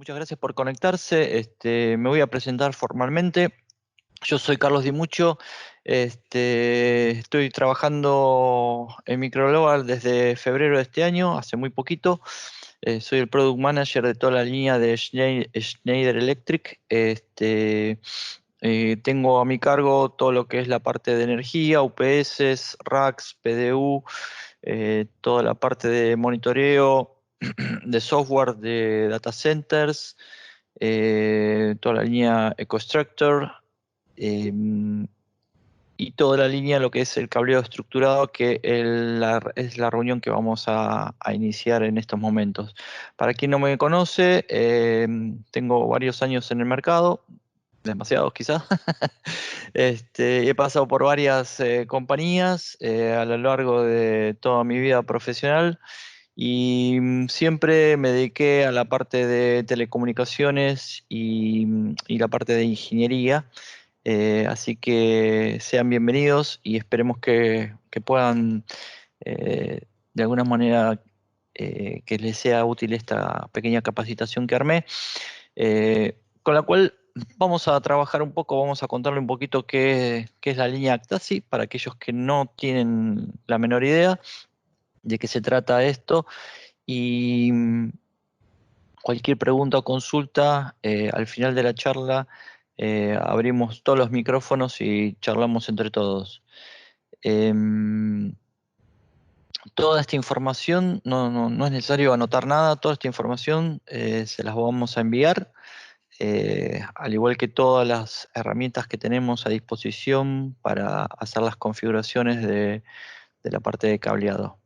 Muchas gracias por conectarse. Me voy a presentar formalmente. Yo soy Carlos Di Muccio. Estoy trabajando en Microglobal desde febrero de este año, hace muy poquito. Soy el Product Manager de toda la línea de Schneider Electric. Tengo a mi cargo todo lo que es la parte de energía, UPS, racks, PDU, toda la parte de monitoreo, de software de data centers, toda la línea EcoStructure, eh, y toda la línea lo que es el cableado estructurado, que es la reunión que vamos a iniciar en estos momentos. Para quien no me conoce, tengo varios años en el mercado, demasiados quizás. He pasado por varias compañías a lo largo de toda mi vida profesional y siempre me dediqué a la parte de telecomunicaciones y la parte de ingeniería. Así que sean bienvenidos y esperemos que puedan de alguna manera que les sea útil esta pequeña capacitación que armé, con la cual vamos a trabajar un poco, vamos a contarle un poquito qué es la línea Actasi para aquellos que no tienen la menor idea de qué se trata esto. Y cualquier pregunta o consulta, al final de la charla abrimos todos los micrófonos y charlamos entre todos. Em, Toda esta información, no es necesario anotar nada, toda esta información se las vamos a enviar, al igual que todas las herramientas que tenemos a disposición para hacer las configuraciones de la parte de cableado,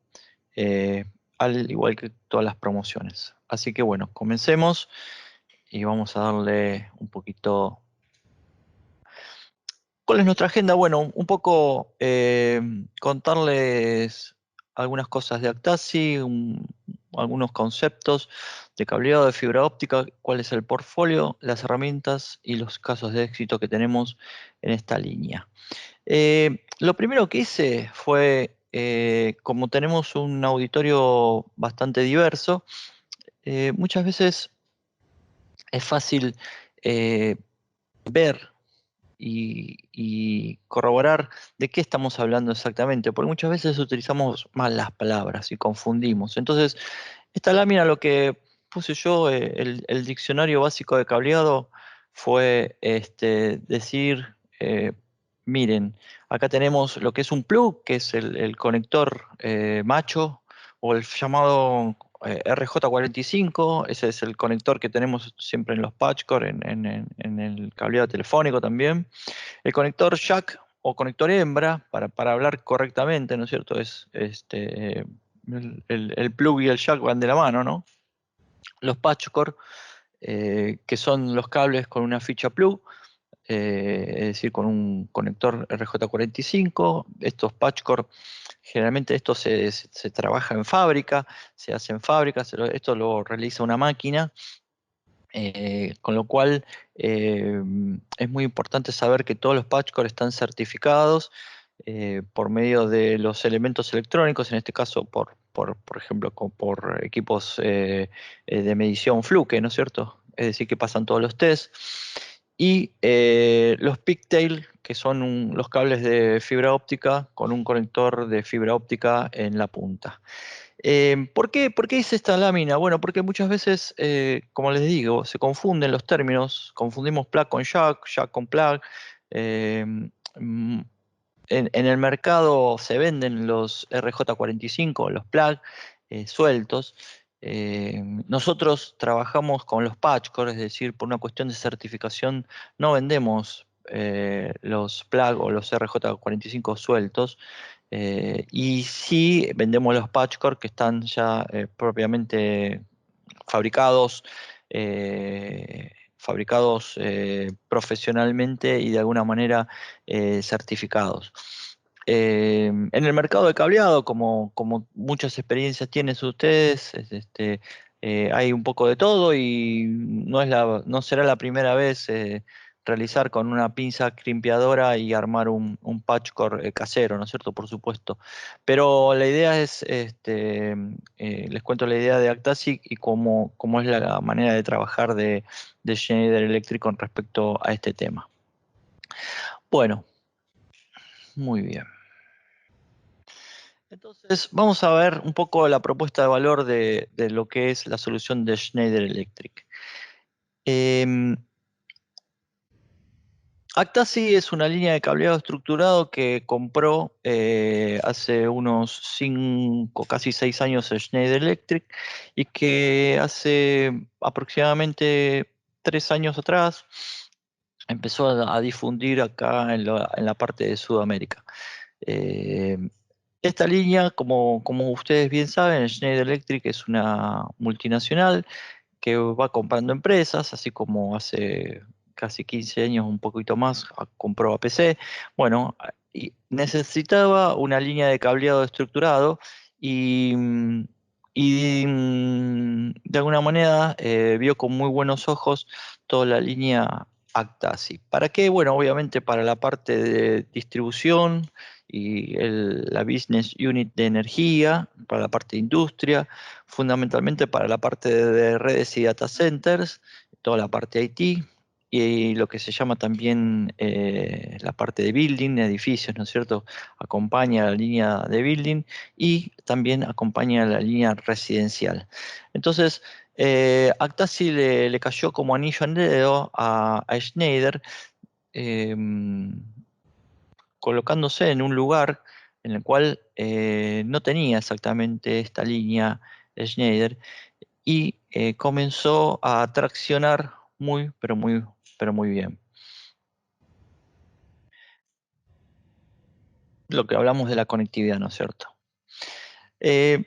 eh, al igual que todas las promociones. Así que bueno, comencemos y vamos a darle un poquito. ¿Cuál es nuestra agenda? Bueno, un poco contarles algunas cosas de Actasi, algunos conceptos de cableado de fibra óptica, cuál es el portfolio, las herramientas y los casos de éxito que tenemos en esta línea. Lo primero que hice fue, como tenemos un auditorio bastante diverso, muchas veces es fácil ver y corroborar de qué estamos hablando exactamente, porque muchas veces utilizamos mal las palabras y confundimos. Entonces, esta lámina, lo que puse yo, el diccionario básico de cableado, fue decir, miren, acá tenemos lo que es un plug, que es el conector macho, o el llamado RJ45. Ese es el conector que tenemos siempre en los patchcore, en el cableado telefónico también. El conector jack o conector hembra, para hablar correctamente, ¿no es cierto? El plug y el jack van de la mano, ¿no? Los patchcore, que son los cables con una ficha plug, es decir, con un conector RJ45. Estos patchcore, generalmente esto se trabaja en fábrica, se hace en fábrica, esto lo realiza una máquina, con lo cual es muy importante saber que todos los patchcore están certificados por medio de los elementos electrónicos, en este caso por ejemplo, por equipos de medición Fluke, ¿no es cierto? Es decir, que pasan todos los tests. Y los pigtail, que son los cables de fibra óptica con un conector de fibra óptica en la punta. ¿Por qué hice esta lámina? Bueno, porque muchas veces, como les digo, se confunden los términos, confundimos plug con jack, jack con plug. eh, mm, en el mercado se venden los RJ45, los plug sueltos. Nosotros trabajamos con los patchcore, es decir, por una cuestión de certificación no vendemos los plug o los RJ45 sueltos, y sí vendemos los patchcore que están ya propiamente fabricados, profesionalmente y de alguna manera certificados. En el mercado de cableado, como muchas experiencias tienen ustedes, hay un poco de todo y no será la primera vez realizar con una pinza crimpeadora y armar un patchcore casero, ¿no es cierto? Por supuesto. Pero la idea es, les cuento la idea de Actasic y cómo es la manera de trabajar de Schneider Electric con respecto a este tema. Bueno, muy bien. Entonces, vamos a ver un poco la propuesta de valor de lo que es la solución de Schneider Electric. Actasi es una línea de cableado estructurado que compró hace unos 5, casi 6 años Schneider Electric y que hace aproximadamente 3 años atrás empezó a difundir acá en la parte de Sudamérica. Eh, Esta línea, como ustedes bien saben, Schneider Electric es una multinacional que va comprando empresas, así como hace casi 15 años, un poquito más, compró APC. Bueno, y necesitaba una línea de cableado estructurado y, de alguna manera vio con muy buenos ojos toda la línea Actasi. ¿Para qué? Bueno, obviamente para la parte de distribución y la business unit de energía, para la parte de industria, fundamentalmente para la parte de redes y data centers, toda la parte IT y lo que se llama también la parte de building, edificios, ¿no es cierto? Acompaña la línea de building y también acompaña la línea residencial. Entonces, Actasi le cayó como anillo al dedo a Schneider, colocándose en un lugar en el cual no tenía exactamente esta línea Schneider y comenzó a traccionar pero muy bien. Lo que hablamos de la conectividad, ¿no es cierto? Eh,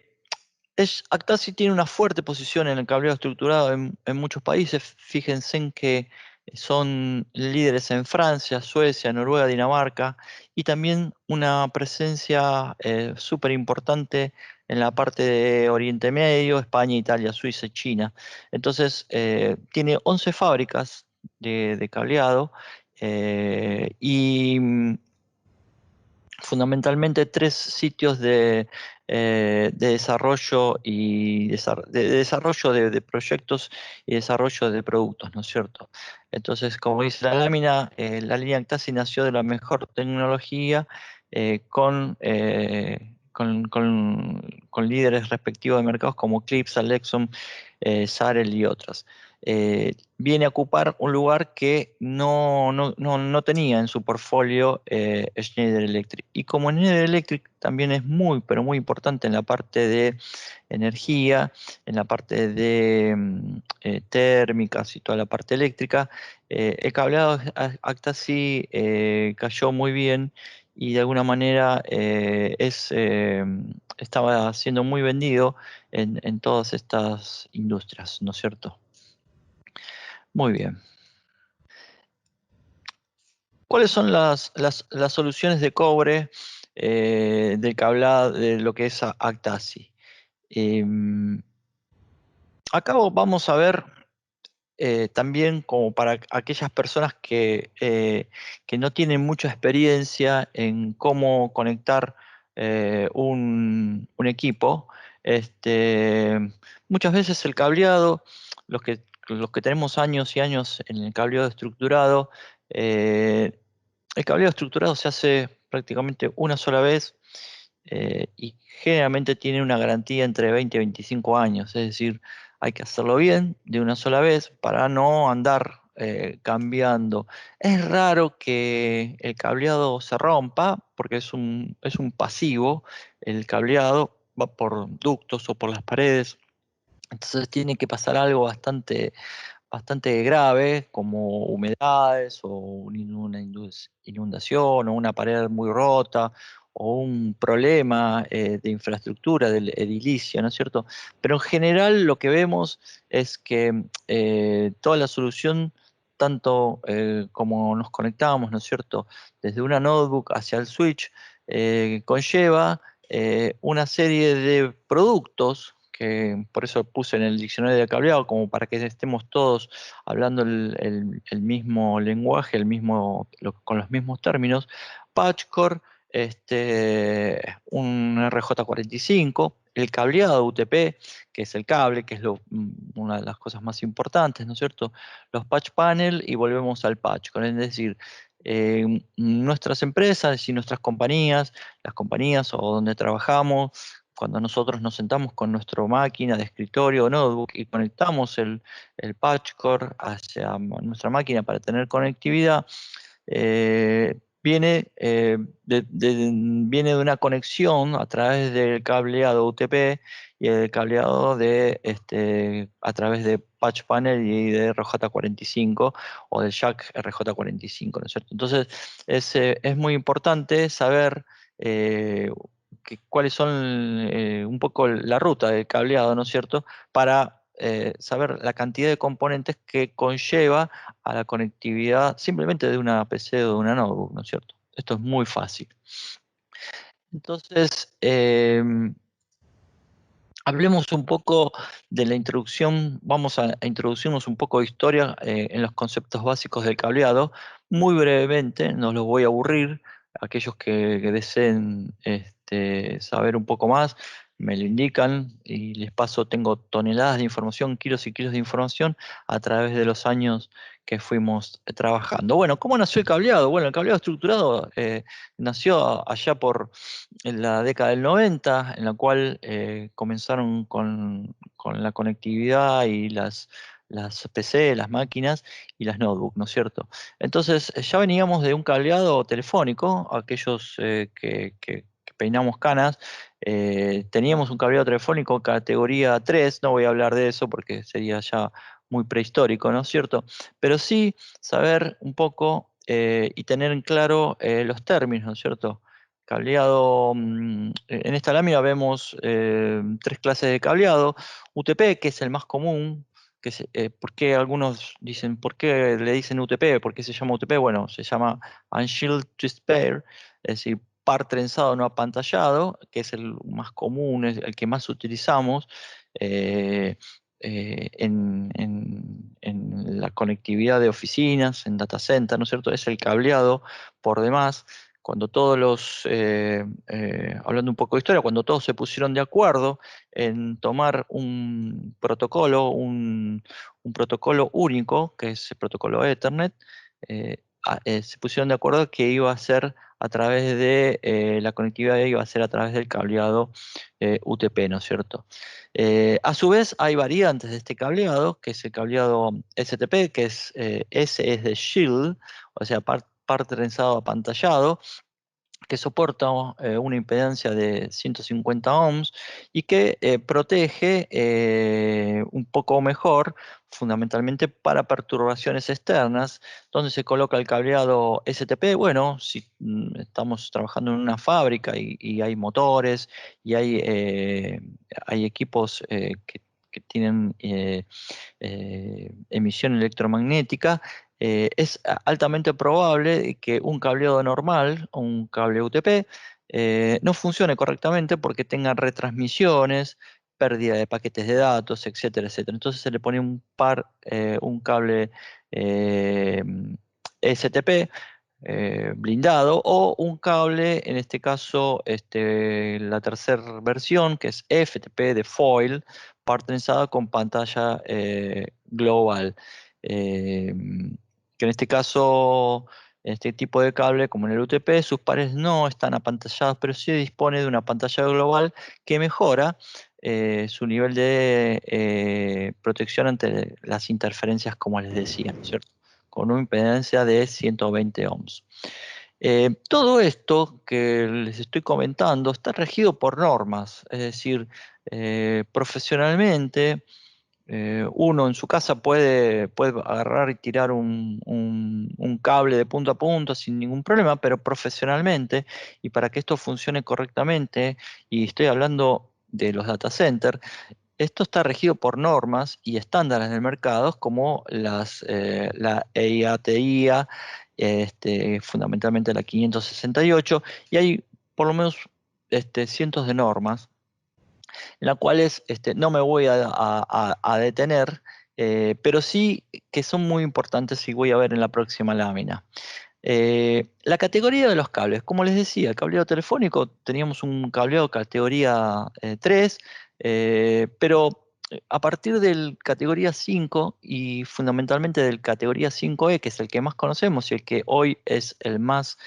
Actasi tiene una fuerte posición en el cableado estructurado en muchos países. Fíjense en que son líderes en Francia, Suecia, Noruega, Dinamarca y también una presencia súper importante en la parte de Oriente Medio, España, Italia, Suiza y China. Entonces, tiene 11 fábricas de cableado y fundamentalmente 3 sitios de desarrollo y de desarrollo de proyectos y desarrollo de productos, ¿no es cierto? Entonces, como dice la lámina, la línea Actasi nació de la mejor tecnología con líderes respectivos de mercados como Clips, Alexon, Sarel y otras. Viene a ocupar un lugar que no tenía en su portfolio Schneider Electric. Y como Schneider Electric también es pero muy importante en la parte de energía, en la parte de térmicas y toda la parte eléctrica, el cableado Actasi cayó muy bien y de alguna manera estaba siendo muy vendido en todas estas industrias, ¿no es cierto? Muy bien. ¿Cuáles son las soluciones de cobre del cableado de lo que es Actasi? Em, Acá vamos a ver también como para aquellas personas que no tienen mucha experiencia en cómo conectar un equipo. Este, Muchas veces el cableado, los que tenemos años y años en el cableado estructurado, eh, el cableado estructurado se hace prácticamente una sola vez y generalmente tiene una garantía entre 20 y 25 años, es decir, hay que hacerlo bien de una sola vez para no andar cambiando. Es raro que el cableado se rompa porque es un pasivo, el cableado va por ductos o por las paredes, entonces tiene que pasar algo bastante grave, como humedades o una inundación o una pared muy rota o un problema de infraestructura del edilicio, ¿no es cierto? Pero en general lo que vemos es que toda la solución, tanto como nos conectamos, ¿no es cierto?, desde una notebook hacia el switch, conlleva una serie de productos que por eso puse en el diccionario de cableado, como para que estemos todos hablando el mismo lenguaje, con los mismos términos. Patchcore, un RJ45, el cableado UTP, que es el cable, que es una de las cosas más importantes, ¿no es cierto? Los patch panel y volvemos al patchcore, es decir, nuestras empresas y nuestras compañías, las compañías o donde trabajamos, cuando nosotros nos sentamos con nuestra máquina de escritorio o notebook y conectamos el patchcore hacia nuestra máquina para tener conectividad, viene de una conexión a través del cableado UTP y el cableado a través de patch panel y de RJ45 o del jack RJ45, ¿no es cierto? Entonces es muy importante saber cuáles son un poco la ruta del cableado, ¿no es cierto? Para saber la cantidad de componentes que conlleva a la conectividad simplemente de una PC o de una notebook, ¿no es cierto? Esto es muy fácil. Entonces, hablemos un poco de la introducción, vamos a introducirnos un poco de historia en los conceptos básicos del cableado. Muy brevemente, no los voy a aburrir. Aquellos que deseen saber un poco más, me lo indican y les paso, tengo toneladas de información, kilos y kilos de información a través de los años que fuimos trabajando. Bueno, ¿cómo nació el cableado? Bueno, el cableado estructurado nació allá por en la década del 90, en la cual comenzaron con la conectividad y las PC, las máquinas y las notebooks, ¿no es cierto? Entonces ya veníamos de un cableado telefónico, aquellos que peinamos canas, teníamos un cableado telefónico categoría 3, no voy a hablar de eso porque sería ya muy prehistórico, ¿no es cierto? Pero sí saber un poco y tener en claro los términos, ¿no es cierto? Cableado, en esta lámina vemos tres clases de cableado. UTP, que es el más común, ¿por qué algunos dicen, por qué le dicen UTP? ¿Por qué se llama UTP? Bueno, se llama Unshielded Twist Pair, es decir, par trenzado no apantallado, que es el más común, es el que más utilizamos eh, en la conectividad de oficinas, en data center, ¿no es cierto? Es el cableado por demás cuando hablando un poco de historia, cuando todos se pusieron de acuerdo en tomar un protocolo único, que es el protocolo Ethernet, se pusieron de acuerdo que iba a ser a través de la conectividad iba a ser a través del cableado UTP, ¿no es cierto? A su vez hay variantes de este cableado, que es el cableado STP, que S es de Shield, o sea, par trenzado apantallado, que soporta una impedancia de 150 ohms y que protege un poco mejor, fundamentalmente para perturbaciones externas, donde se coloca el cableado STP. Bueno, si estamos trabajando en una fábrica y hay motores y hay equipos que tienen emisión electromagnética, es altamente probable que un cableado normal, un cable UTP, no funcione correctamente porque tenga retransmisiones, pérdida de paquetes de datos, etcétera, etcétera. Entonces se le pone un cable eh, STP blindado o un cable, en este caso, la tercera versión, que es FTP de foil, partenzada con pantalla global. Eh, que en este caso, este tipo de cable, como en el UTP, sus pares no están apantallados, pero sí dispone de una pantalla global que mejora su nivel de protección ante las interferencias, como les decía, ¿no es cierto? Con una impedancia de 120 ohms. Todo esto que les estoy comentando está regido por normas, es decir, profesionalmente uno en su casa puede agarrar y tirar un cable de punto a punto sin ningún problema, pero profesionalmente, y para que esto funcione correctamente, y estoy hablando de los data centers, esto está regido por normas y estándares del mercado como la EIA-TIA, fundamentalmente la 568, y hay por lo menos cientos de normas en las cuales no me voy a detener, pero sí que son muy importantes y voy a ver en la próxima lámina. La categoría de los cables, como les decía, el cableado telefónico, teníamos un cableado categoría 3, pero a partir del categoría 5 y fundamentalmente del categoría 5E, que es el que más conocemos y el que hoy es el más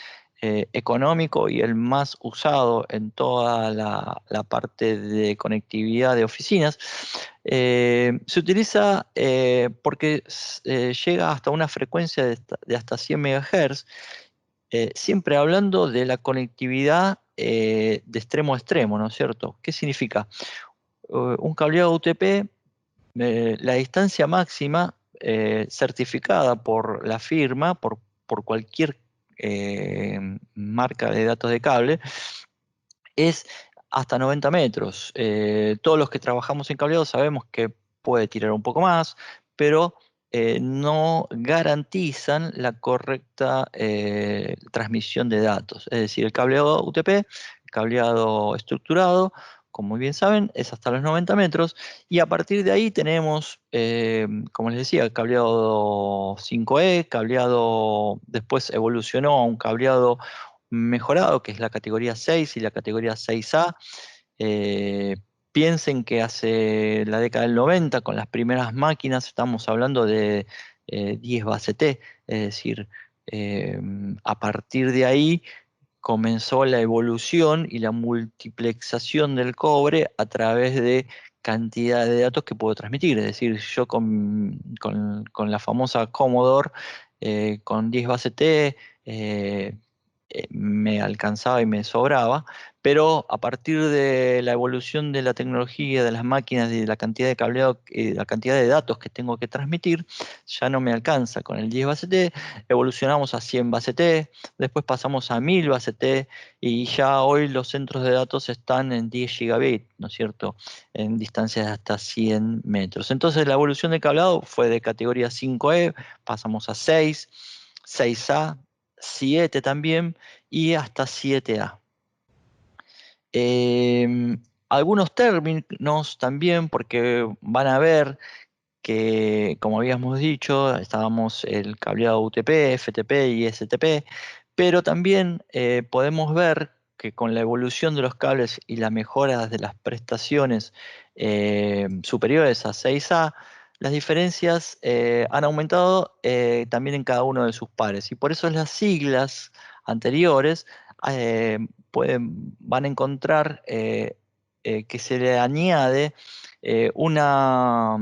económico y el más usado en toda la parte de conectividad de oficinas, se utiliza porque llega hasta una frecuencia de hasta 100 MHz, siempre hablando de la conectividad de extremo a extremo, ¿no es cierto? ¿Qué significa? Un cableado UTP, la distancia máxima certificada por la firma, por cualquier marca de datos de cable, es hasta 90 metros. Todos los que trabajamos en cableado sabemos que puede tirar un poco más, pero no garantizan la correcta transmisión de datos. Es decir, el cableado UTP, el cableado estructurado, como bien saben, es hasta los 90 metros, y a partir de ahí tenemos, como les decía, el cableado 5E, cableado después evolucionó a un cableado mejorado, que es la categoría 6 y la categoría 6A. Eh, Piensen que hace la década del 90, con las primeras máquinas, estamos hablando de 10 base T, es decir, eh, a partir de ahí comenzó la evolución y la multiplexación del cobre a través de cantidad de datos que puedo transmitir. Es decir, yo con la famosa Commodore, con 10 base T, me alcanzaba y me sobraba, pero a partir de la evolución de la tecnología, de las máquinas y de la cantidad de cableado, la cantidad de datos que tengo que transmitir, ya no me alcanza. Con el 10 base T evolucionamos a 100 base T, después pasamos a 1000 base T, y ya hoy los centros de datos están en 10 gigabit, ¿no es cierto? En distancias de hasta 100 metros. Entonces la evolución de cableado fue de categoría 5E, pasamos a 6, 6A, 7 también, y hasta 7A. Algunos términos también, porque van a ver que, como habíamos dicho, estábamos el cableado UTP, FTP y STP, pero también podemos ver que con la evolución de los cables y la mejora de las prestaciones superiores a 6A, las diferencias han aumentado también en cada uno de sus pares. Y por eso las siglas anteriores eh, van a encontrar que se le añade una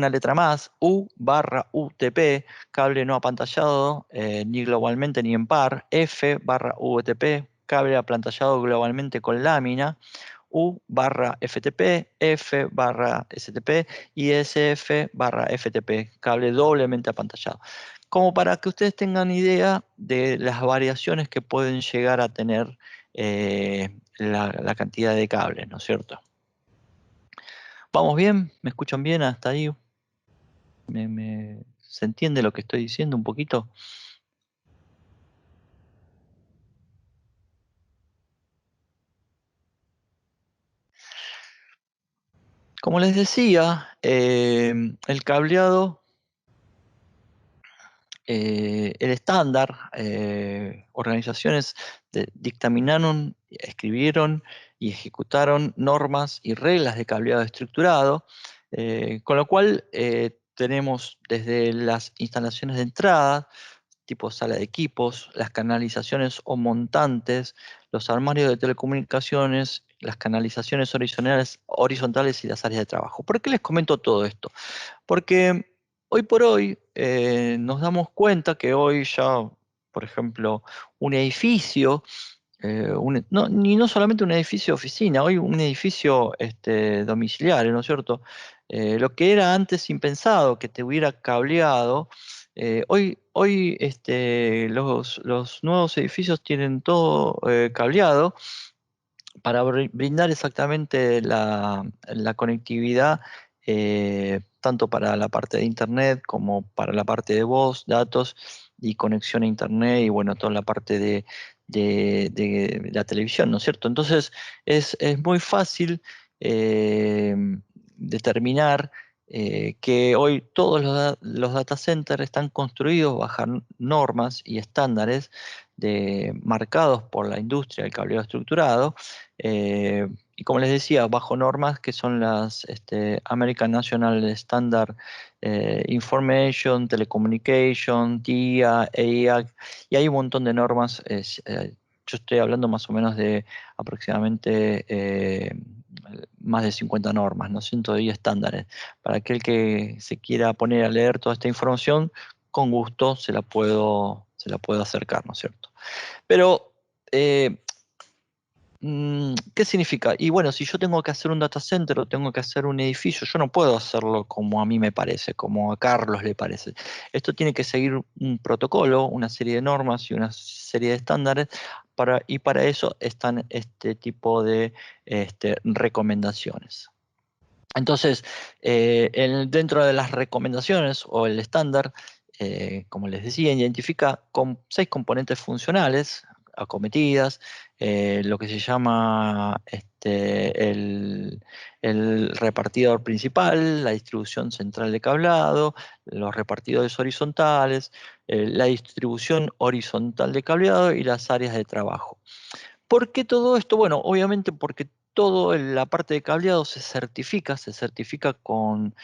letra más, U barra UTP, cable no apantallado, ni globalmente ni en par, F barra UTP, cable apantallado globalmente con lámina, U barra FTP, F barra STP y SF barra FTP, cable doblemente apantallado. Como para que ustedes tengan idea de las variaciones que pueden llegar a tener la cantidad de cables, ¿no es cierto? ¿Vamos bien? ¿Me escuchan bien hasta ahí? ¿Se entiende lo que estoy diciendo un poquito? Como les decía, el cableado, el estándar, organizaciones dictaminaron, escribieron y ejecutaron normas y reglas de cableado estructurado, con lo cual tenemos desde las instalaciones de entrada, tipo sala de equipos, las canalizaciones o montantes, los armarios de telecomunicaciones, las canalizaciones horizontales y las áreas de trabajo. ¿Por qué les comento todo esto? Porque hoy por hoy nos damos cuenta que hoy ya, por ejemplo, un edificio, no solamente un edificio de oficina, hoy un edificio domiciliario, ¿no es cierto? Lo que era antes impensado, que te hubiera cableado, hoy los nuevos edificios tienen todo cableado para brindar exactamente la conectividad, tanto para la parte de Internet como para la parte de voz, datos y conexión a Internet, y bueno, toda la parte de la televisión, ¿no es cierto? Entonces es muy fácil determinar que hoy todos los data centers están construidos bajo normas y estándares marcados por la industria del cableado estructurado, y como les decía, bajo normas que son las American National Standard Information, Telecommunication, TIA, EIAC, y hay un montón de normas. Yo estoy hablando más o menos de aproximadamente más de 50 normas, ¿no? 110 estándares. Para aquel que se quiera poner a leer toda esta información, con gusto se la puedo acercar, ¿no es cierto? Pero, ¿qué significa? Y bueno, si yo tengo que hacer un data center o tengo que hacer un edificio, yo no puedo hacerlo como a mí me parece, como a Carlos le parece. Esto tiene que seguir un protocolo, una serie de normas y una serie de estándares, y para eso están este tipo de recomendaciones. Entonces, dentro de las recomendaciones o el estándar, como les decía, identifica con 6 componentes funcionales acometidas, lo que se llama el repartidor principal, la distribución central de cableado, los repartidores horizontales, la distribución horizontal de cableado y las áreas de trabajo. ¿Por qué todo esto? Bueno, obviamente porque toda la parte de cableado se certifica con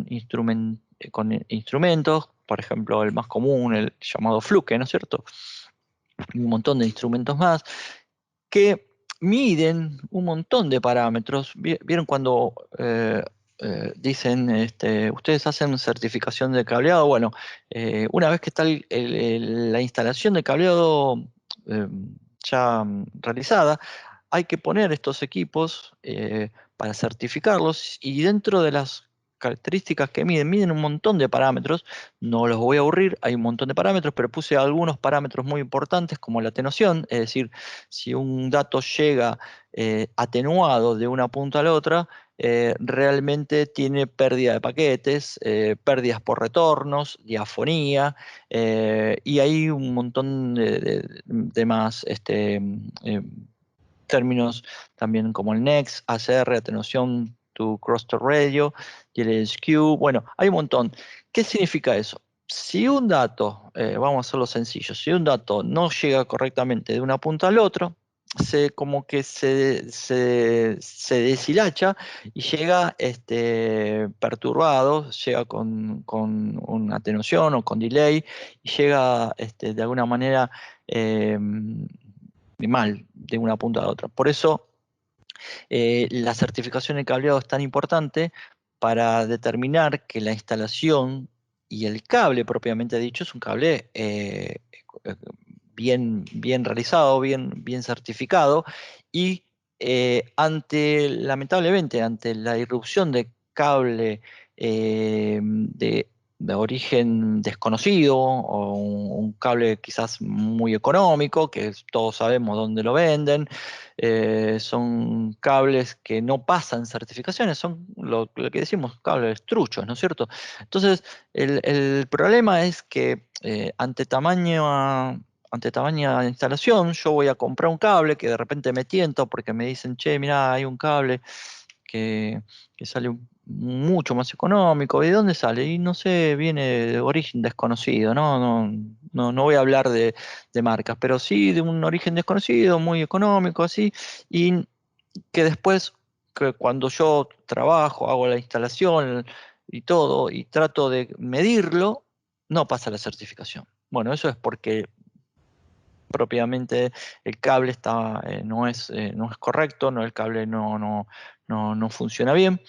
instrumentos, por ejemplo, el más común, el llamado Fluke, ¿no es cierto? Y un montón de instrumentos más que miden un montón de parámetros. ¿Vieron cuando dicen, ustedes hacen certificación de cableado? Bueno, una vez que está la instalación de cableado eh, ya realizada, hay que poner estos equipos para certificarlos, y dentro de las características que miden un montón de parámetros. No los voy a aburrir, hay un montón de parámetros, pero puse algunos parámetros muy importantes como la atenuación, es decir, si un dato llega atenuado de una punta a la otra, realmente tiene pérdida de paquetes, pérdidas por retornos, diafonía, y hay un montón de más términos también como el NEX, ACR, atenuación to cross-to radio, y el skew. Bueno, hay un montón. ¿Qué significa eso? Si un dato, vamos a hacerlo sencillo, si un dato no llega correctamente de una punta al otro, como que se deshilacha y llega perturbado, llega con una atenuación o con delay, y llega de alguna manera mal de una punta a otra. Por eso la certificación de cableado es tan importante para determinar que la instalación y el cable propiamente dicho es un cable bien realizado, bien certificado, y lamentablemente, ante la irrupción de cable de origen desconocido, o un cable quizás muy económico, que todos sabemos dónde lo venden, son cables que no pasan certificaciones, son lo que decimos cables truchos, ¿no es cierto? Entonces, el problema es que ante tamaña instalación, yo voy a comprar un cable que de repente me tiento porque me dicen, che, mira, hay un cable que, que sale mucho más económico. ¿Y de dónde sale? Y no sé, viene de origen desconocido, ¿no? No voy a hablar de marcas, pero sí de un origen desconocido, muy económico, así, y que después, que cuando yo trabajo, hago la instalación y todo, y trato de medirlo, no pasa la certificación. Bueno, eso es porque propiamente el cable no es correcto, el cable no funciona bien,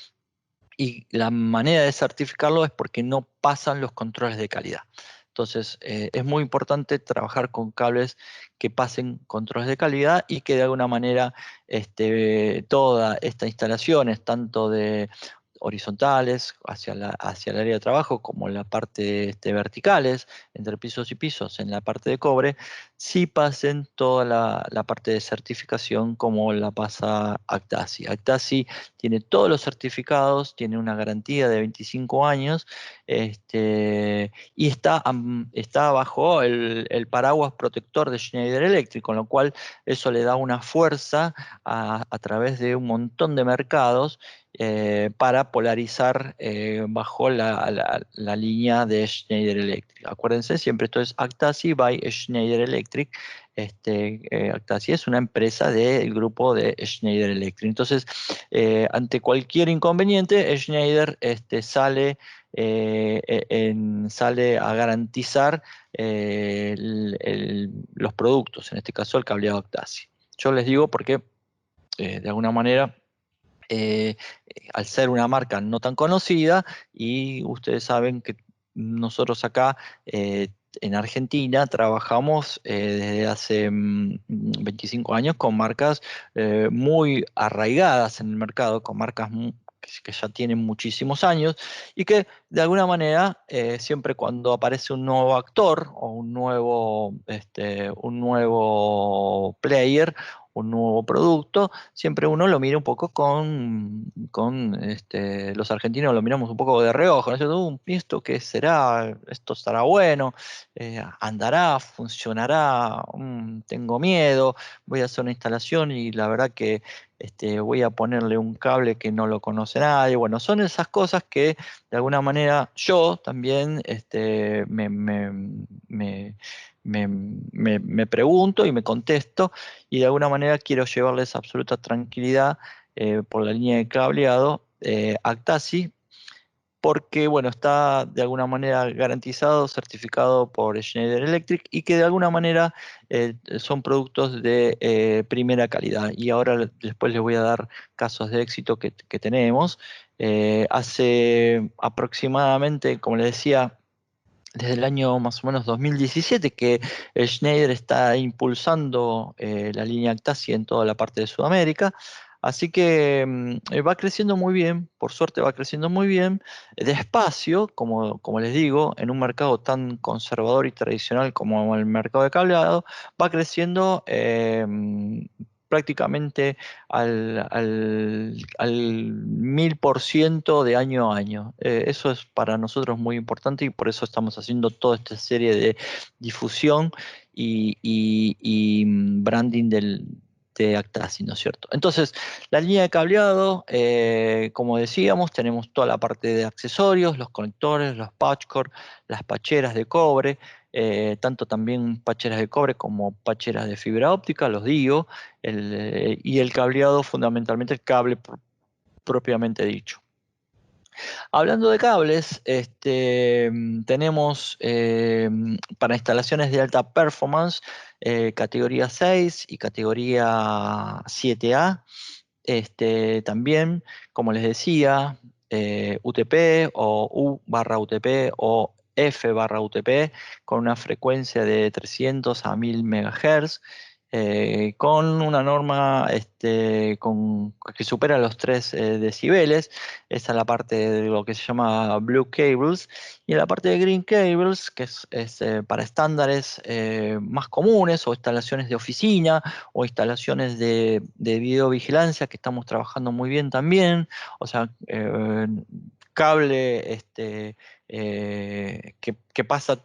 y la manera de certificarlo es porque no pasan los controles de calidad. Entonces, es muy importante trabajar con cables que pasen controles de calidad y que de alguna manera todas estas instalaciones, tanto horizontales hacia el área de trabajo, como la parte verticales, entre pisos y pisos en la parte de cobre, sí pasen toda la parte de certificación como la pasa Actasi. Actasi tiene todos los certificados, tiene una garantía de 25 años, y está bajo el paraguas protector de Schneider Electric, con lo cual eso le da una fuerza a través de un montón de mercados para polarizar bajo la línea de Schneider Electric. Acuérdense, siempre esto es Actasi by Schneider Electric. Actasi es una empresa del grupo de Schneider Electric. Entonces, ante cualquier inconveniente, Schneider sale a garantizar los productos, en este caso el cableado Actasi. Yo les digo porque, de alguna manera, al ser una marca no tan conocida, y ustedes saben que nosotros acá en Argentina trabajamos desde hace 25 años con marcas muy arraigadas en el mercado, con marcas que ya tienen muchísimos años y que de alguna manera siempre cuando aparece un nuevo actor o un nuevo player, un nuevo producto, siempre uno lo mira un poco los argentinos lo miramos un poco de reojo, ¿no es cierto? ¿Y esto qué será? ¿Esto estará bueno? ¿Andará? ¿Funcionará? Tengo miedo, voy a hacer una instalación y la verdad que voy a ponerle un cable que no lo conoce nadie. Bueno, son esas cosas que de alguna manera yo también me pregunto y me contesto, y de alguna manera quiero llevarles absoluta tranquilidad por la línea de cableado Actasi, porque bueno, está de alguna manera garantizado, certificado por Schneider Electric, y que de alguna manera son productos de primera calidad. Y ahora después les voy a dar casos de éxito que tenemos. Hace aproximadamente, como les decía, desde el año más o menos 2017 que Schneider está impulsando la línea Actasi en toda la parte de Sudamérica. Así que va creciendo muy bien, por suerte va creciendo muy bien, despacio, como les digo, en un mercado tan conservador y tradicional como el mercado de cableado, va creciendo prácticamente al 1000% de año a año. Eso es para nosotros muy importante y por eso estamos haciendo toda esta serie de difusión y branding de Actasi, ¿no es cierto? Entonces, la línea de cableado, como decíamos, tenemos toda la parte de accesorios, los conectores, los patchcore, las pacheras de cobre, tanto también pacheras de cobre como pacheras de fibra óptica, los digo, y el cableado, fundamentalmente el cable propiamente dicho. Hablando de cables, tenemos para instalaciones de alta performance categoría 6 y categoría 7A. También, como les decía, UTP o U/UTP o F/UTP con una frecuencia de 300 a 1000 MHz, con una norma que supera los 3 decibeles. Esa es la parte de lo que se llama Blue Cables. Y en la parte de Green Cables, que es para estándares más comunes o instalaciones de oficina o instalaciones de videovigilancia, que estamos trabajando muy bien también. O sea, cable que pasa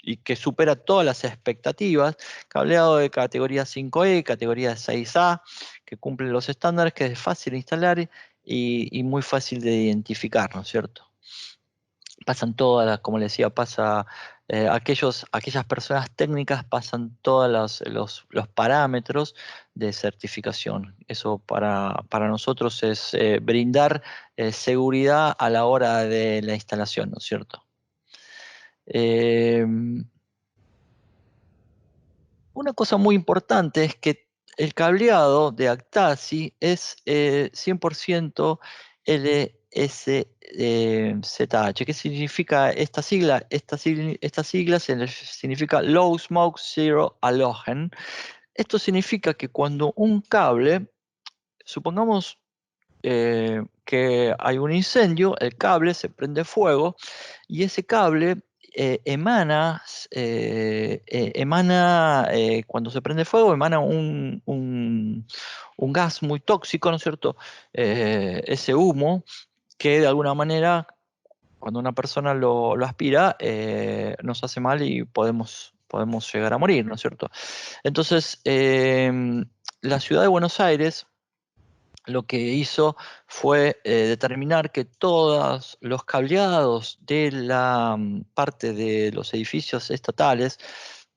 y que supera todas las expectativas, cableado de categoría 5E, categoría 6A, que cumple los estándares, que es fácil de instalar y muy fácil de identificar, ¿no es cierto? Pasan todas como les decía, aquellas personas técnicas pasan todos los parámetros de certificación. Eso para nosotros es brindar seguridad a la hora de la instalación, ¿no es cierto? Una cosa muy importante es que el cableado de Actasi es 100% LSZH. ¿Qué significa esta sigla? Esta sigla significa Low Smoke Zero Halogen. Esto significa que cuando un cable, supongamos que hay un incendio, el cable se prende fuego y ese cable cuando se prende fuego, emana un gas muy tóxico, ¿no es cierto? Ese humo que de alguna manera, cuando una persona lo aspira, nos hace mal y podemos llegar a morir, ¿no es cierto? Entonces, la ciudad de Buenos Aires lo que hizo fue determinar que todos los cableados de la parte de los edificios estatales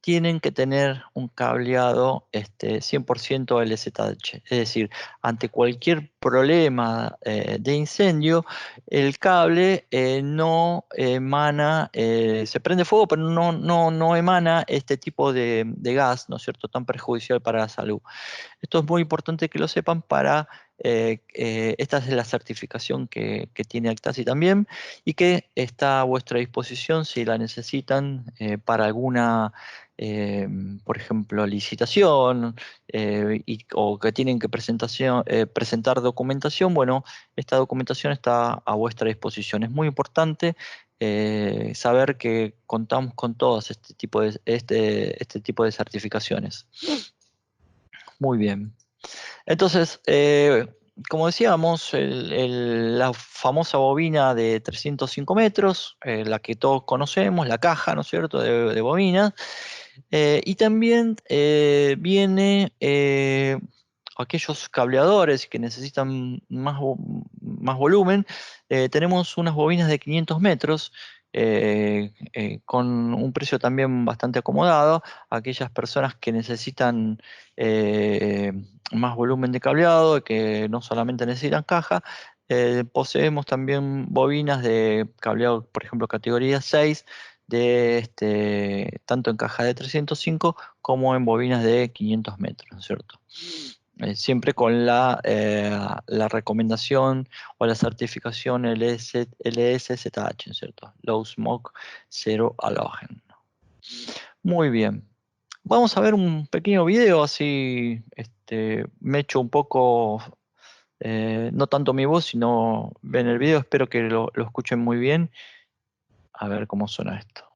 tienen que tener un cableado 100% LZH. Es decir, ante cualquier problema de incendio, el cable no emana, se prende fuego, pero no emana este tipo de gas, ¿no es cierto?, tan perjudicial para la salud. Esto es muy importante que lo sepan esta es la certificación que tiene Actasi también y que está a vuestra disposición si la necesitan para alguna, eh, por ejemplo, licitación o que tienen que presentar documentación. Bueno, esta documentación está a vuestra disposición. Es muy importante saber que contamos con todos este tipo de certificaciones. Muy bien. Entonces, como decíamos, la famosa bobina de 305 metros, la que todos conocemos, la caja, ¿no es cierto?, de bobinas. Y también viene aquellos cableadores que necesitan más volumen. Tenemos unas bobinas de 500 metros con un precio también bastante acomodado. Aquellas personas que necesitan eh, más volumen de cableado, que no solamente necesitan caja. Poseemos también bobinas de cableado, por ejemplo, categoría 6 tanto en caja de 305 como en bobinas de 500 metros, ¿no es cierto? Siempre con la recomendación o la certificación LSZH, ¿no es cierto? Low Smoke, Zero Halogen. Muy bien. Vamos a ver un pequeño video, así me echo un poco, no tanto mi voz, sino ven el video, espero que lo escuchen muy bien. A ver cómo suena esto.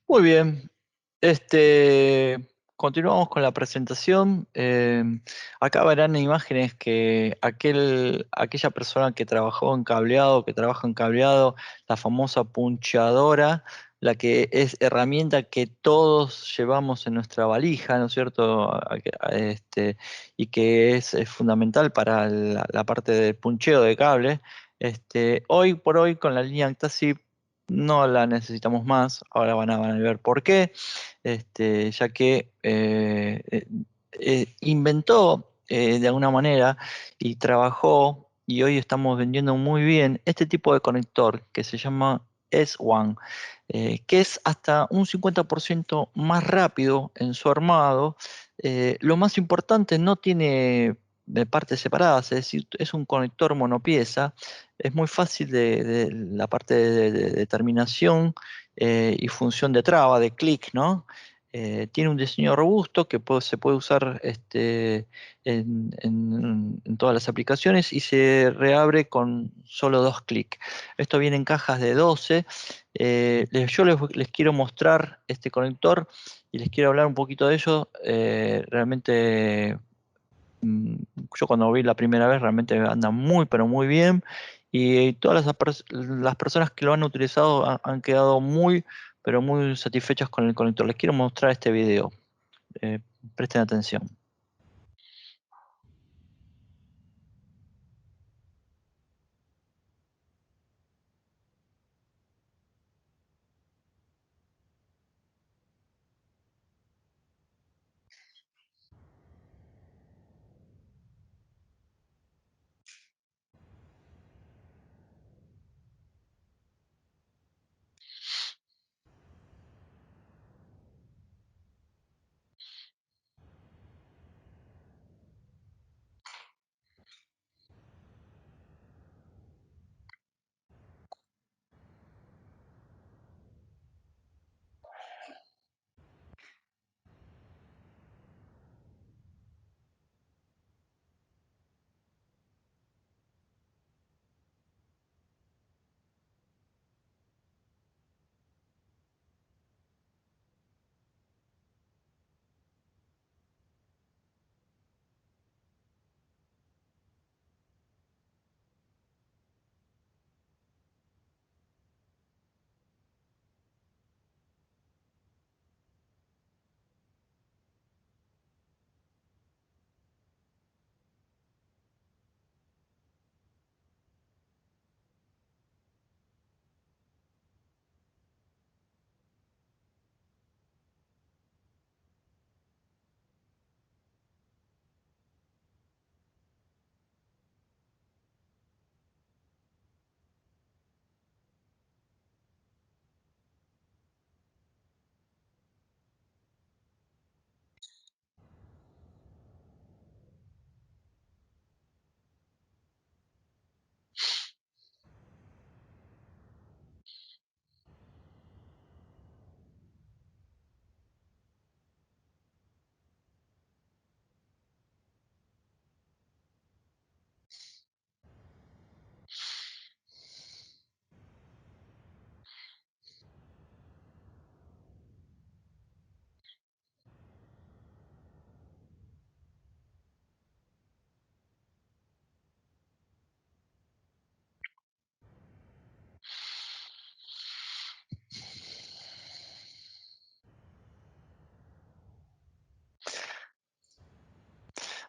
Muy bien. Continuamos con la presentación. Acá verán imágenes que aquella persona que trabajó en cableado, que trabaja en cableado, la famosa punchadora, la que es herramienta que todos llevamos en nuestra valija, ¿no es cierto? Y que es fundamental para la parte del puncheo de cable. Hoy por hoy con la línea Actasys no la necesitamos más, ahora van a ver por qué, ya que inventó de alguna manera y trabajó y hoy estamos vendiendo muy bien este tipo de conector que se llama S1, que es hasta un 50% más rápido en su armado. Lo más importante, no tiene partes separadas, es decir, es un conector monopieza. Es muy fácil de la parte de terminación y función de traba, de clic, ¿no? Tiene un diseño robusto que se puede usar en todas las aplicaciones y se reabre con solo dos clics. Esto viene en cajas de 12. Yo les quiero mostrar este conector y les quiero hablar un poquito de ello. Realmente mm, yo cuando lo vi la primera vez realmente anda muy pero muy bien y todas las personas que lo han utilizado han quedado muy pero muy satisfechas con el conector. Les quiero mostrar este video. Eh, Presten atención.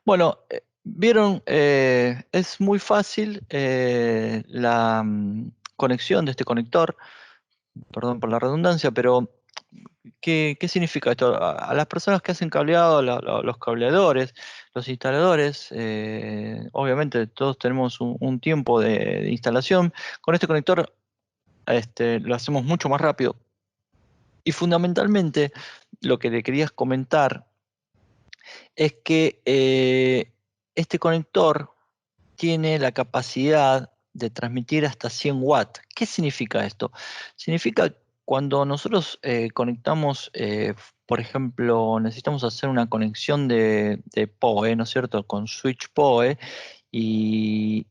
Bueno, vieron, es muy fácil la conexión de este conector, perdón por la redundancia, pero ¿qué significa esto? A las personas que hacen cableado, los cableadores, los instaladores, obviamente todos tenemos un tiempo de instalación. Con este conector lo hacemos mucho más rápido. Y fundamentalmente lo que le querías comentar es que este conector tiene la capacidad de transmitir hasta 100 watts. ¿Qué significa esto? Significa cuando nosotros conectamos, por ejemplo, necesitamos hacer una conexión de PoE, ¿no es cierto? Con switch PoE y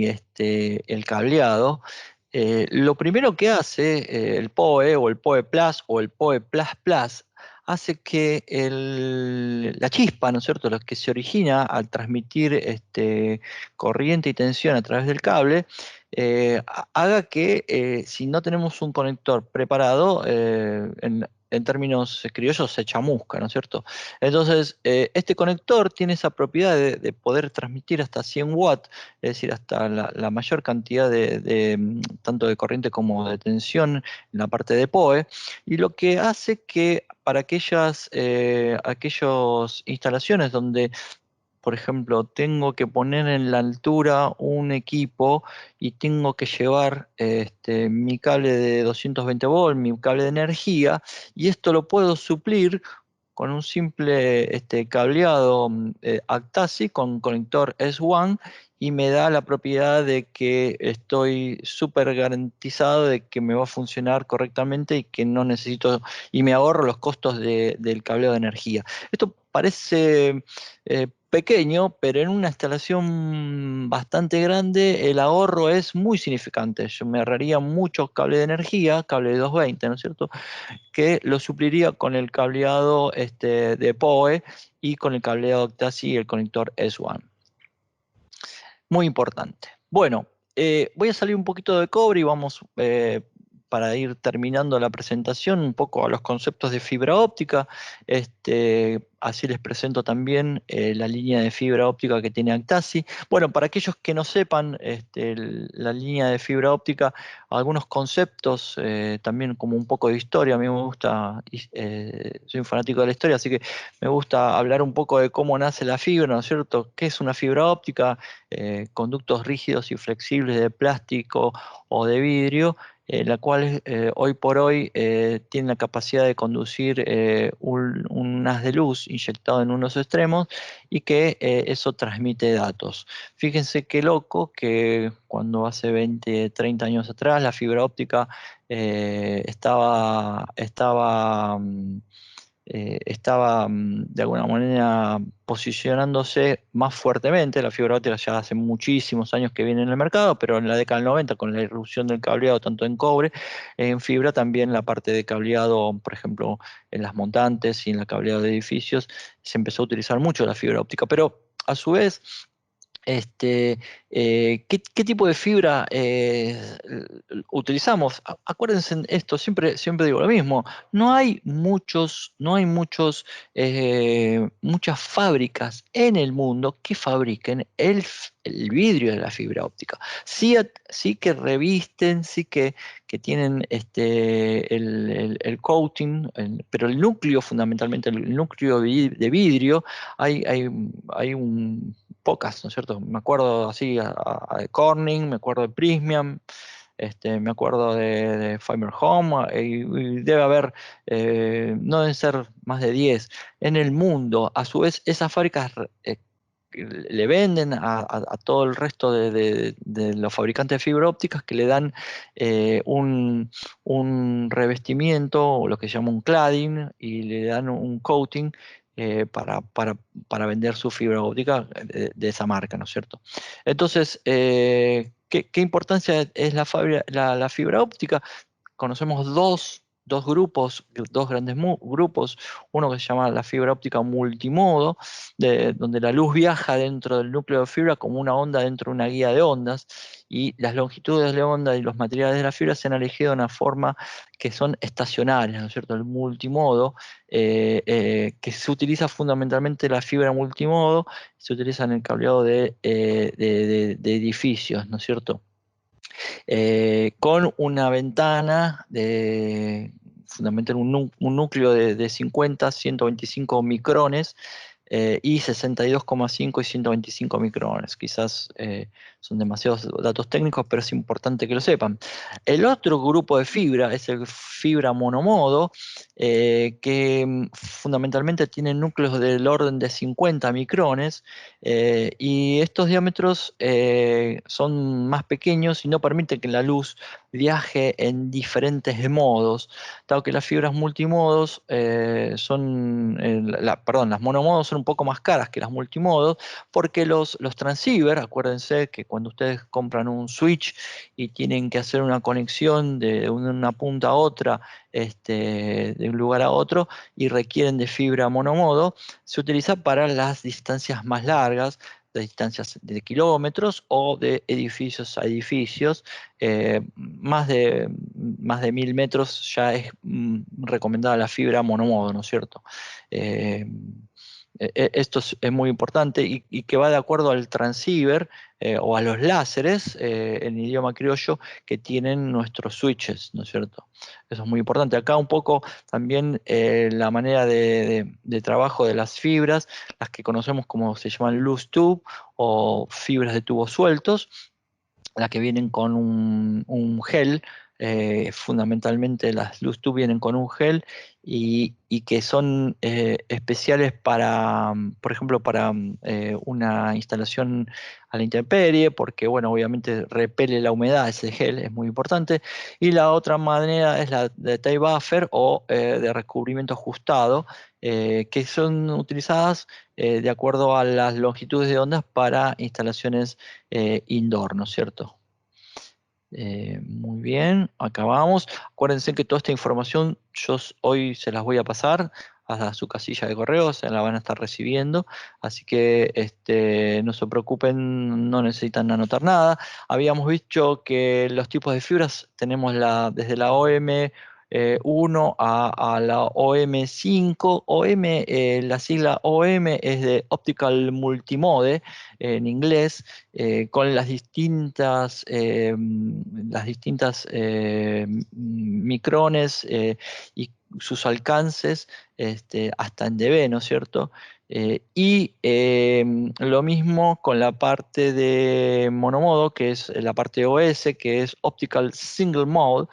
el cableado. Lo primero que hace el PoE o el PoE Plus o el PoE Plus Plus hace que la chispa, ¿no es cierto?, lo que se origina al transmitir corriente y tensión a través del cable, haga que si no tenemos un conector preparado, en términos criollos se chamusca, ¿no es cierto? Entonces, este conector tiene esa propiedad de poder transmitir hasta 100 watts, es decir, hasta la mayor cantidad tanto de corriente como de tensión en la parte de PoE, y lo que hace que para aquellas instalaciones donde, por ejemplo, tengo que poner en la altura un equipo y tengo que llevar mi cable de 220 volts, mi cable de energía, y esto lo puedo suplir con un simple cableado ACTASI con conector S1, y me da la propiedad de que estoy súper garantizado de que me va a funcionar correctamente y que no necesito, y me ahorro los costos del cableado de energía. Esto parece pequeño, pero en una instalación bastante grande el ahorro es muy significante. Yo me ahorraría muchos cables de energía, cable de 220, ¿no es cierto?, que lo supliría con el cableado de PoE y con el cableado Octasi y el conector S1. Muy importante. Bueno, voy a salir un poquito de cobre y vamos, para ir terminando la presentación, un poco a los conceptos de fibra óptica. Así les presento también la línea de fibra óptica que tiene Actasi. Bueno, para aquellos que no sepan la línea de fibra óptica, algunos conceptos, también como un poco de historia. A mí me gusta, soy un fanático de la historia, así que me gusta hablar un poco de cómo nace la fibra, ¿no es cierto? ¿Qué es una fibra óptica? Conductos rígidos y flexibles de plástico o de vidrio, la cual hoy por hoy tiene la capacidad de conducir un haz de luz inyectado en unos extremos, y que eso transmite datos. Fíjense qué loco que cuando hace 20, 30 años atrás la fibra óptica estaba de alguna manera posicionándose más fuertemente. La fibra óptica ya hace muchísimos años que viene en el mercado, pero en la década del 90, con la irrupción del cableado tanto en cobre, en fibra, también la parte de cableado, por ejemplo, en las montantes y en el cableado de edificios, se empezó a utilizar mucho la fibra óptica. Pero a su vez, ¿qué tipo de fibra utilizamos? Acuérdense en esto, siempre digo lo mismo. Muchas fábricas en el mundo que fabriquen el vidrio de la fibra óptica. Sí, sí que revisten, sí que tienen el coating, pero el núcleo, fundamentalmente el núcleo de vidrio, hay pocas, ¿no es cierto? Me acuerdo así de Corning, me acuerdo de Prysmian, me acuerdo de Fiber Home, y debe haber, no deben ser más de 10 en el mundo. A su vez, esas fábricas le venden a todo el resto de los fabricantes de fibra ópticas, que le dan un revestimiento, o lo que se llama un cladding, y le dan un coating para vender su fibra óptica de esa marca, ¿no es cierto? Entonces, ¿qué importancia es la fibra óptica? Conocemos dos grupos, dos grandes grupos. Uno que se llama la fibra óptica multimodo, donde la luz viaja dentro del núcleo de fibra como una onda dentro de una guía de ondas, y las longitudes de onda y los materiales de la fibra se han elegido de una forma que son estacionarias, ¿no es cierto? El multimodo, que se utiliza fundamentalmente la fibra multimodo, se utiliza en el cableado de edificios, ¿no es cierto? Con una ventana fundamental, un núcleo de 50, 125 micrones, y 62,5 y 125 micrones. Quizás son demasiados datos técnicos, pero es importante que lo sepan. El otro grupo de fibra es el fibra monomodo, que fundamentalmente tiene núcleos del orden de 50 micrones, y estos diámetros son más pequeños y no permiten que la luz viaje en diferentes modos, dado que las fibras multimodos las monomodos son un poco más caras que las multimodos, porque los transceivers, acuérdense que cuando ustedes compran un switch y tienen que hacer una conexión de una punta a otra, de un lugar a otro, y requieren de fibra monomodo, se utiliza para las distancias más largas, de distancias de kilómetros o de edificios a edificios. Más de 1000 metros ya es recomendada la fibra monomodo, ¿no es cierto? Eh, Esto es muy importante y que va de acuerdo al transceiver o a los láseres en idioma criollo que tienen nuestros switches, ¿no es cierto? Eso es muy importante. Acá un poco también la manera de trabajo de las fibras, las que conocemos como se llaman loose tube o fibras de tubos sueltos, las que vienen con un gel. Fundamentalmente las LuzTube vienen con un gel y que son especiales para, por ejemplo, para una instalación a la intemperie, porque, bueno, obviamente repele la humedad, ese gel es muy importante. Y la otra manera es la de tie buffer o de recubrimiento ajustado, que son utilizadas de acuerdo a las longitudes de ondas para instalaciones indoor, ¿no es cierto? Muy bien, acabamos. Acuérdense que toda esta información hoy se las voy a pasar a su casilla de correos, se la van a estar recibiendo, así que no se preocupen, no necesitan anotar nada. Habíamos visto que los tipos de fibras tenemos desde la OM 1 a la OM5. La sigla OM es de Optical Multimode en inglés, con las distintas micrones y sus alcances hasta en dB, ¿no es cierto? Y lo mismo con la parte de monomodo, que es la parte OS, que es Optical Single Mode,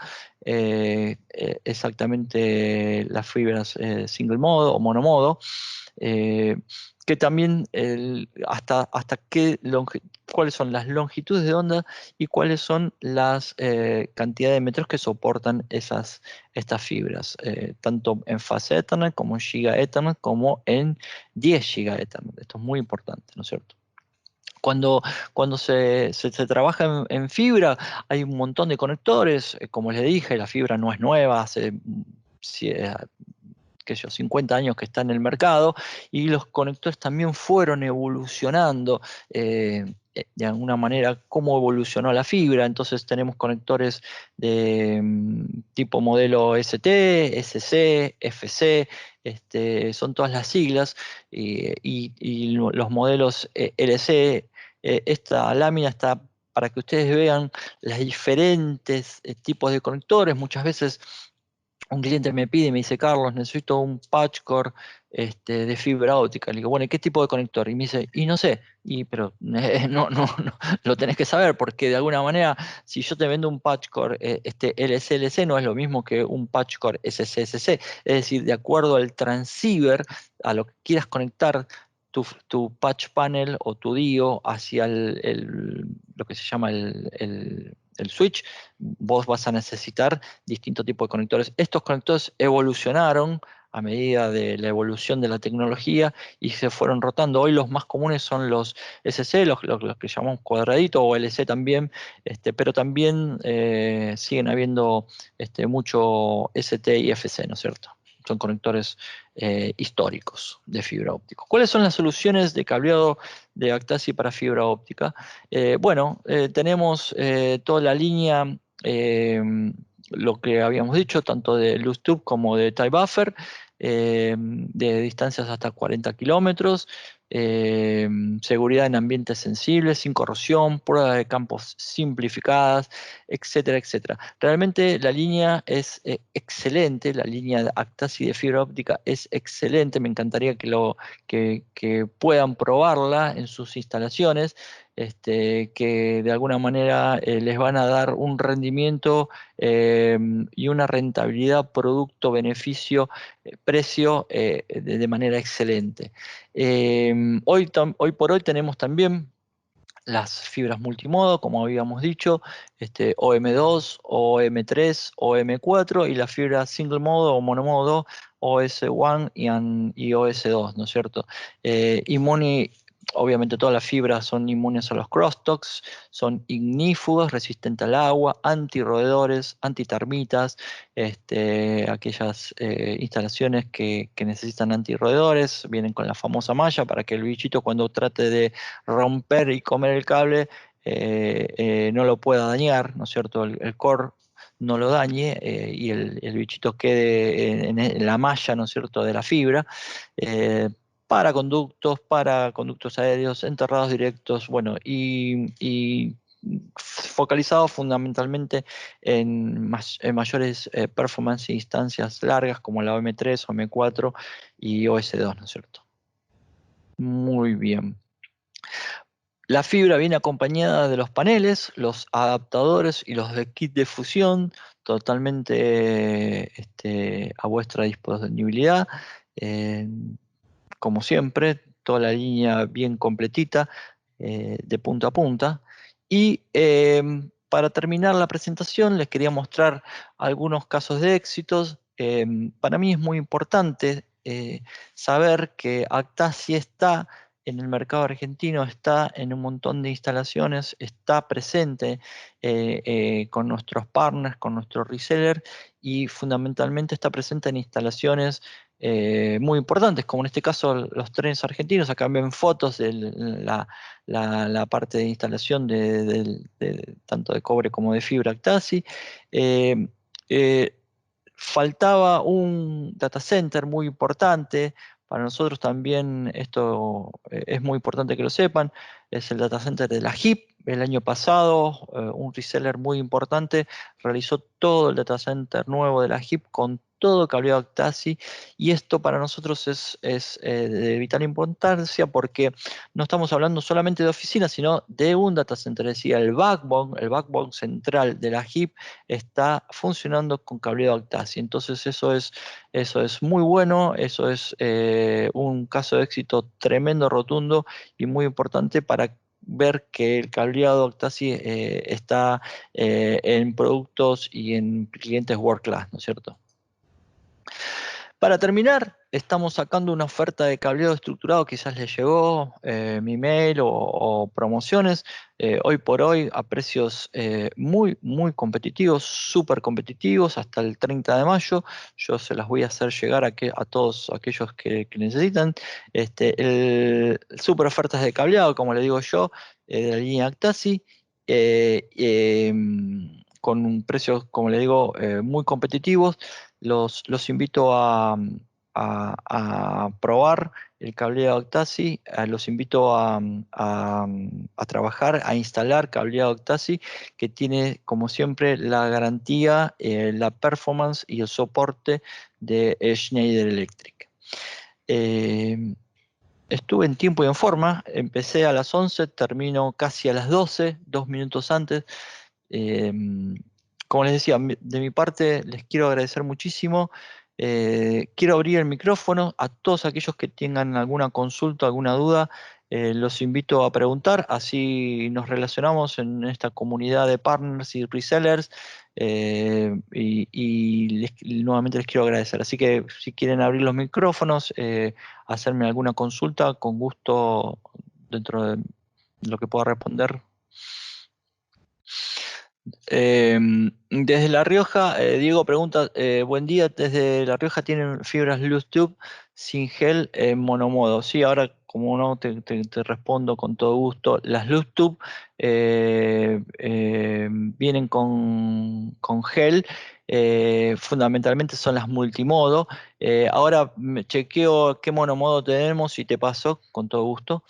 exactamente las fibras single mode o monomodo, eh, que también hasta cuáles son las longitudes de onda y cuáles son las cantidades de metros que soportan estas fibras, tanto en fase Ethernet como en Giga Ethernet como en 10 Giga Ethernet. Esto es muy importante, ¿no es cierto? Cuando se trabaja en fibra, hay un montón de conectores. Como les dije, la fibra no es nueva, hace si- eh, qué sé yo, 50 años que está en el mercado, y los conectores también fueron evolucionando de alguna manera. ¿Cómo evolucionó la fibra? Entonces tenemos conectores de tipo modelo ST, SC, FC, son todas las siglas, y los modelos LC. Esta lámina está para que ustedes vean los diferentes tipos de conectores. Muchas veces un cliente me pide y me dice: Carlos, necesito un patch core de fibra óptica. Le digo: bueno, ¿y qué tipo de conector? Y me dice: y no sé, pero no, lo tenés que saber, porque de alguna manera, si yo te vendo un patch core LCLC, no es lo mismo que un patch core SCSC. Es decir, de acuerdo al transceiver, a lo que quieras conectar tu patch panel o tu DIO hacia lo que se llama el switch, vos vas a necesitar distintos tipos de conectores. Estos conectores evolucionaron a medida de la evolución de la tecnología y se fueron rotando. Hoy los más comunes son los SC, los que llamamos cuadradito, o LC también, pero también siguen habiendo mucho ST y FC, ¿no es cierto? Son conectores históricos de fibra óptica. ¿Cuáles son las soluciones de cableado de Actasi para fibra óptica? Bueno, tenemos toda la línea, eh, lo que habíamos dicho, tanto de LuzTube como de tie buffer, de distancias hasta 40 kilómetros, seguridad en ambientes sensibles, sin corrosión, pruebas de campos simplificadas, etcétera, etcétera. Realmente la línea es excelente, la línea de Actasi de fibra óptica es excelente. Me encantaría que puedan probarla en sus instalaciones, que de alguna manera les van a dar un rendimiento y una rentabilidad producto-beneficio-precio de manera excelente. Hoy por hoy tenemos también las fibras multimodo, como habíamos dicho, OM2, OM3, OM4, y la fibra single modo o monomodo, OS1 y OS2, ¿no es cierto? Y Obviamente todas las fibras son inmunes a los crosstalks, son ignífugas, resistentes al agua, antirroedores, antitermitas, aquellas instalaciones que necesitan antirroedores, vienen con la famosa malla para que el bichito cuando trate de romper y comer el cable no lo pueda dañar, ¿no es cierto? El core no lo dañe y el bichito quede en la malla, ¿no es cierto?, de la fibra. eh, para conductos aéreos, enterrados directos, bueno, y focalizados fundamentalmente en mayores performance e instancias largas como la OM3, OM4 y OS2, ¿no es cierto? Muy bien. La fibra viene acompañada de los paneles, los adaptadores y los de kit de fusión, totalmente a vuestra disponibilidad. Eh, Como siempre, toda la línea bien completita, de punta a punta. Y para terminar la presentación, les quería mostrar algunos casos de éxitos. Para mí es muy importante saber que Actasi está en el mercado argentino, está en un montón de instalaciones, está presente con nuestros partners, con nuestros resellers y fundamentalmente está presente en instalaciones muy importantes, como en este caso los trenes argentinos. Acá ven fotos de la parte de instalación tanto de cobre como de fibra Actasi. Eh, eh, Faltaba un data center muy importante. Para nosotros también esto es muy importante que lo sepan. Es el data center de la HIP. El año pasado, un reseller muy importante realizó todo el data center nuevo de la HIP con todo cableado Actasi. Y esto para nosotros es de vital importancia porque no estamos hablando solamente de oficinas, sino de un data center. Es decir, el backbone central de la HIP está funcionando con cableado Actasi. Entonces eso es muy bueno, eso es un caso de éxito tremendo, rotundo y muy importante para ver que el cableado Actasi está en productos y en clientes world class, ¿no es cierto? Para terminar, estamos sacando una oferta de cableado estructurado, quizás les llegó mi mail o promociones, hoy por hoy a precios muy competitivos, súper competitivos, hasta el 30 de mayo. Yo se las voy a hacer llegar a todos aquellos que necesitan. Súper ofertas de cableado, como le digo yo, de la línea Actasi. Con precios, como le digo, muy competitivos. Los invito a probar el cableado Actasi, los invito a trabajar, a instalar cableado Actasi, que tiene, como siempre, la garantía, la performance y el soporte de Schneider Electric. Estuve en tiempo y en forma, empecé a las 11, termino casi a las 12, 2 minutos antes. Eh, Como les decía, de mi parte les quiero agradecer muchísimo. Quiero abrir el micrófono a todos aquellos que tengan alguna consulta, alguna duda. Los invito a preguntar, así nos relacionamos en esta comunidad de partners y resellers. Nuevamente les quiero agradecer. Así que si quieren abrir los micrófonos, hacerme alguna consulta, con gusto, dentro de lo que pueda responder. Desde La Rioja, Diego pregunta, buen día, desde La Rioja tienen fibras Tube sin gel en monomodo. Sí, ahora como no te respondo con todo gusto. Las Tube vienen con gel, fundamentalmente son las multimodo. Ahora me chequeo qué monomodo tenemos y te paso con todo gusto.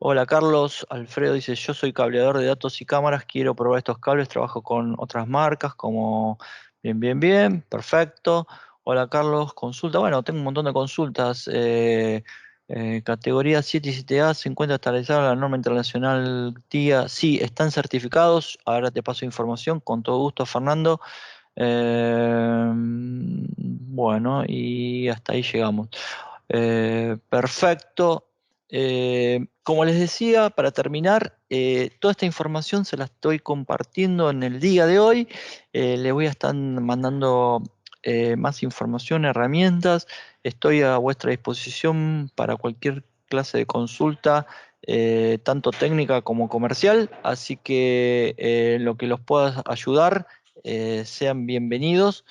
Hola Carlos, Alfredo dice, yo soy cableador de datos y cámaras, quiero probar estos cables, trabajo con otras marcas como bien, perfecto. Hola Carlos, consulta, bueno, tengo un montón de consultas. Categoría 7 y 7A se encuentra estabilizada la norma internacional TIA. Sí, están certificados, ahora te paso información, con todo gusto Fernando. Bueno, y hasta ahí llegamos. Perfecto. Como les decía, para terminar, toda esta información se la estoy compartiendo en el día de hoy. Les voy a estar mandando más información, herramientas. Estoy a vuestra disposición para cualquier clase de consulta, tanto técnica como comercial, así que en lo que los pueda ayudar, sean bienvenidos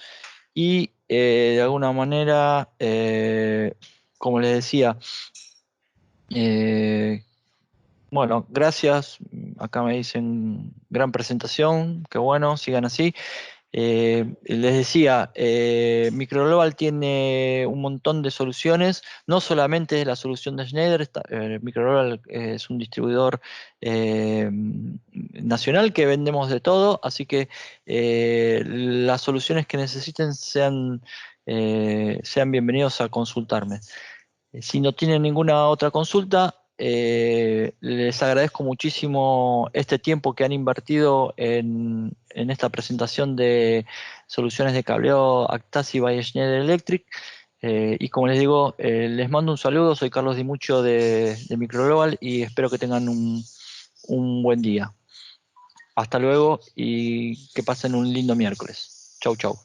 y de alguna manera, como les decía, bueno, gracias. Acá me dicen gran presentación, qué bueno, sigan así. Les decía, Microglobal tiene un montón de soluciones, no solamente la solución de Schneider, Microglobal es un distribuidor nacional que vendemos de todo, así que las soluciones que necesiten sean bienvenidos a consultarme. Si no tienen ninguna otra consulta, les agradezco muchísimo este tiempo que han invertido en esta presentación de soluciones de cableo Actasi by Schneider Electric. Y como les digo, les mando un saludo, soy Carlos Di Mucho de Microglobal y espero que tengan un buen día. Hasta luego y que pasen un lindo miércoles. Chau, chau.